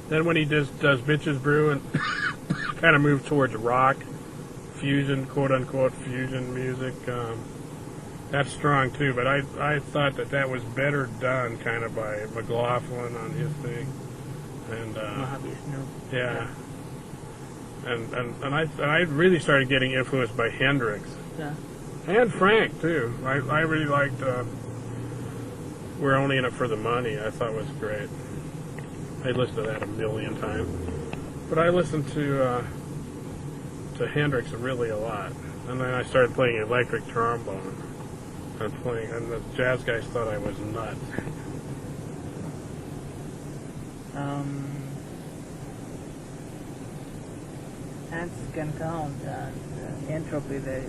Then when he does Bitches Brew and kind of moves towards rock, fusion, quote-unquote fusion music, that's strong too. But I thought that was better done kind of by McLaughlin on his thing. And yeah. And I really started getting influenced by Hendrix. Yeah. And Frank too. I really liked We're Only in It for the Money. I thought was great. I listened to that a million times. But I listened to Hendrix really a lot. And then I started playing electric trombone. And the jazz guys thought I was nuts. Ants can count and entropy, they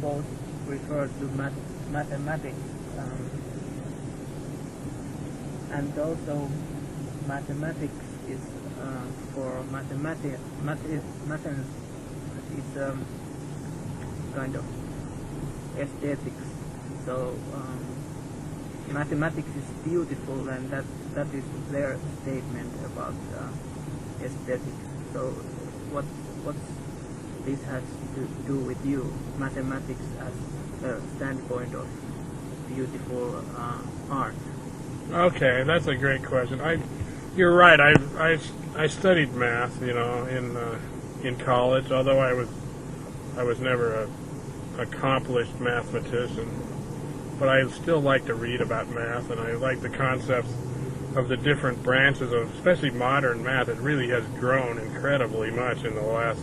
both refer to mathematics. And also mathematics is for mathematics is kind of aesthetics. So mathematics is beautiful, and that is their statement about aesthetics. So what this has to do with you? Mathematics as a standpoint of beautiful art. Okay, that's a great question. You're right. I studied math, in college. Although I was never a accomplished mathematician, but I still like to read about math, and I like the concepts of the different branches of, especially modern math. It really has grown incredibly much in the last,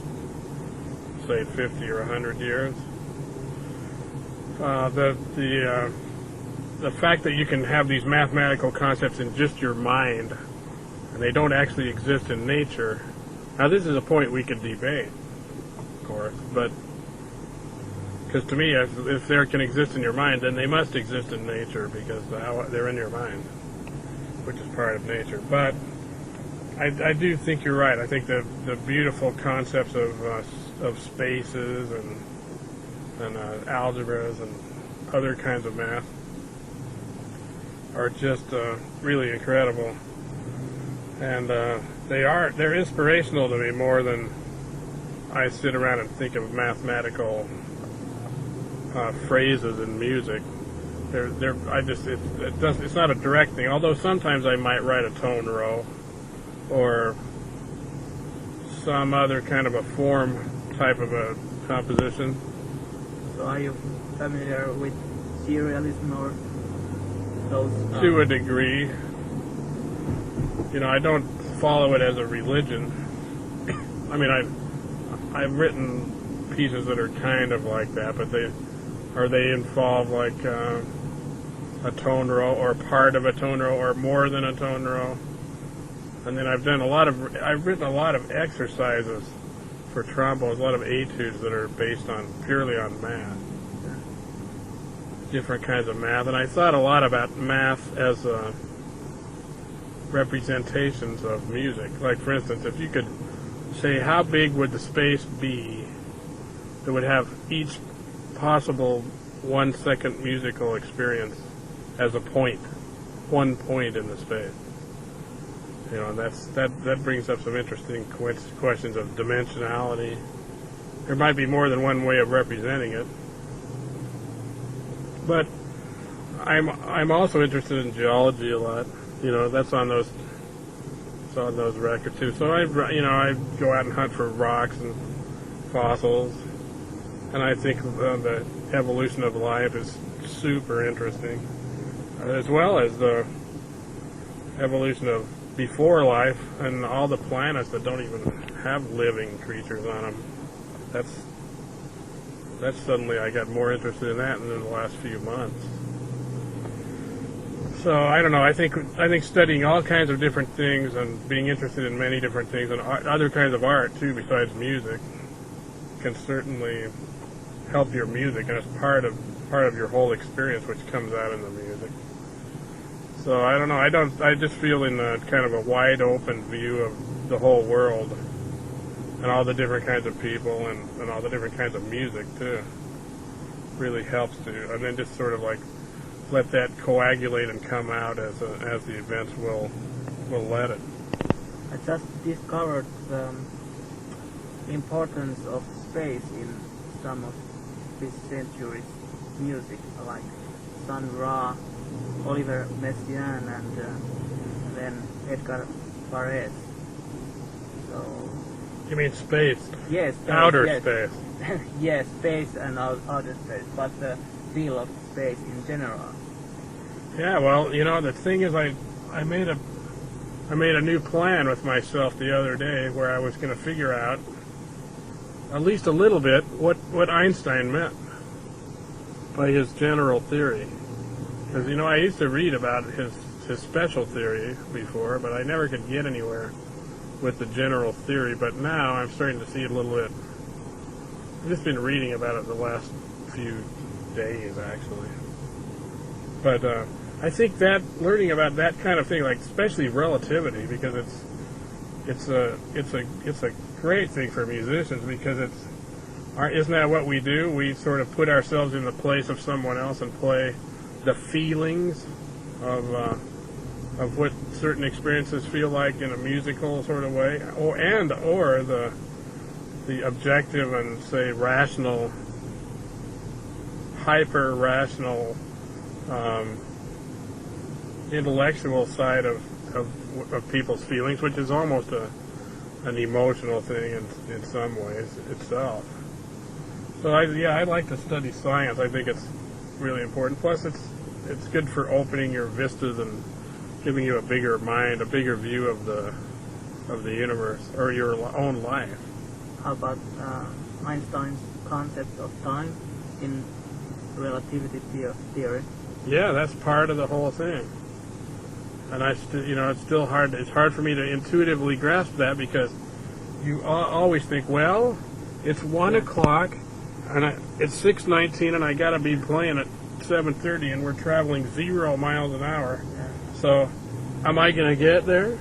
say, 50 or 100 years. The fact that you can have these mathematical concepts in just your mind, and they don't actually exist in nature. Now, this is a point we could debate, of course, but because to me, if they can exist in your mind, then they must exist in nature, because they're in your mind, which is part of nature. But I do think you're right. I think the beautiful concepts of spaces and algebras and other kinds of math are just really incredible, and they're inspirational to me more than I sit around and think of mathematical phrases in music. It's not a direct thing. Although sometimes I might write a tone row or some other kind of a form type of a composition. So are you familiar with serialism or those? To a degree. I don't follow it as a religion. I mean, I've written pieces that are kind of like that, but they involve like a tone row or part of a tone row or more than a tone row. And then I've written a lot of exercises for trombones, a lot of etudes that are based purely on math. Different kinds of math, and I thought a lot about math as representations of music. Like, for instance, if you could say how big would the space be that would have each possible 1 second musical experience as a point, 1 point in the space. And that brings up some interesting questions of dimensionality. There might be more than one way of representing it. But I'm also interested in geology a lot. That's on those records too. So I go out and hunt for rocks and fossils, and I think the evolution of life is super interesting, as well as the evolution of before life and all the planets that don't even have living creatures on them. That's suddenly I got more interested in that in the last few months. So I don't know. I think studying all kinds of different things and being interested in many different things and other kinds of art too, besides music, can certainly help your music, and it's part of your whole experience, which comes out in the music. So I don't know. I just feel in kind of a wide open view of the whole world and all the different kinds of people and all the different kinds of music too. Really helps to, and then just sort of like let that coagulate and come out as the events will let it. At just discovered the importance of space in some of this century's music, like Sun Ra, Oliver Messiaen, and then Edgar Varese. So You mean space? yes, space, Outer yes. space. Yes, space and outer space, but the feel of space in general. Yeah, well, the thing is, I made a new plan with myself the other day where I was going to figure out, at least a little bit, what Einstein meant by his general theory. Because, I used to read about his special theory before, but I never could get anywhere with the general theory. But now I'm starting to see it a little bit. I've just been reading about it the last few days, actually. But I think that learning about that kind of thing, like especially relativity, because it's a great thing for musicians, because isn't that what we do? We sort of put ourselves in the place of someone else and play the feelings of what certain experiences feel like in a musical sort of way, or the objective and, say, rational, hyper-rational, intellectual side of people's feelings, which is almost an emotional thing in some ways itself. So I like to study science. I think it's really important. Plus, it's good for opening your vistas and giving you a bigger mind, a bigger view of the universe or your own life. How about Einstein's concept of time in relativity theory? Yeah, that's part of the whole thing. And it's still hard. It's hard for me to intuitively grasp that, because you always think, well, it's 1 o'clock, and it's 6:19, and I got to be playing at 7:30, and we're traveling 0 miles an hour. Yeah. So, am I going to get there?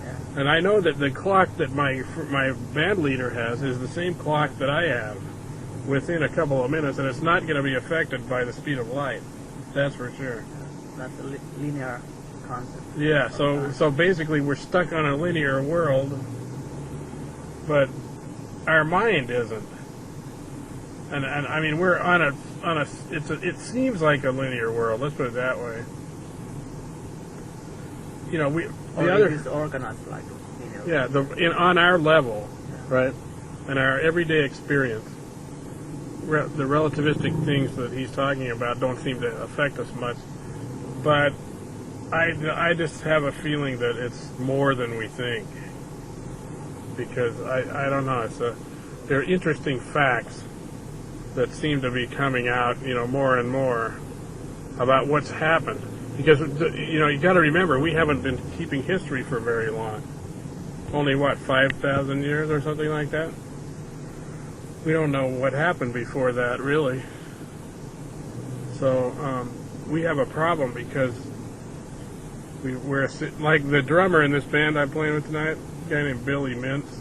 Yeah. And I know that the clock that my band leader has is the same clock that I have within a couple of minutes, and it's not going to be affected by the speed of light. That's for sure. That's a linear concept. Yeah, so basically we're stuck on a linear world, but our mind isn't. And I mean, we're on a it seems like a linear world. Let's put it that way. It is organized like linear. On our level, right, and our everyday experience, the relativistic things that he's talking about don't seem to affect us much. But I just have a feeling that it's more than we think, because I don't know. There are interesting facts that seem to be coming out, more and more about what's happened. Because you got to remember, we haven't been keeping history for very long. Only 5,000 years or something like that. We don't know what happened before that, really. So we have a problem, because we're like the drummer in this band I'm playing with tonight, a guy named Billy Mintz.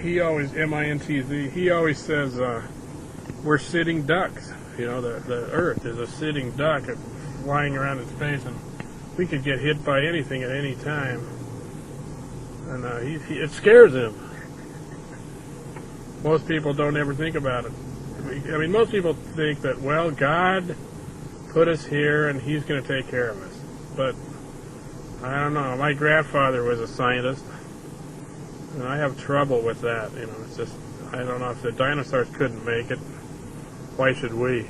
He always, M-I-N-T-Z, he always says we're sitting ducks. The Earth is a sitting duck flying around in space, and we could get hit by anything at any time. And it scares him. Most people don't ever think about it. I mean, most people think that, well, God put us here and he's going to take care of us. But I don't know. My grandfather was a scientist, and I have trouble with that. It's just, I don't know, if the dinosaurs couldn't make it, why should we?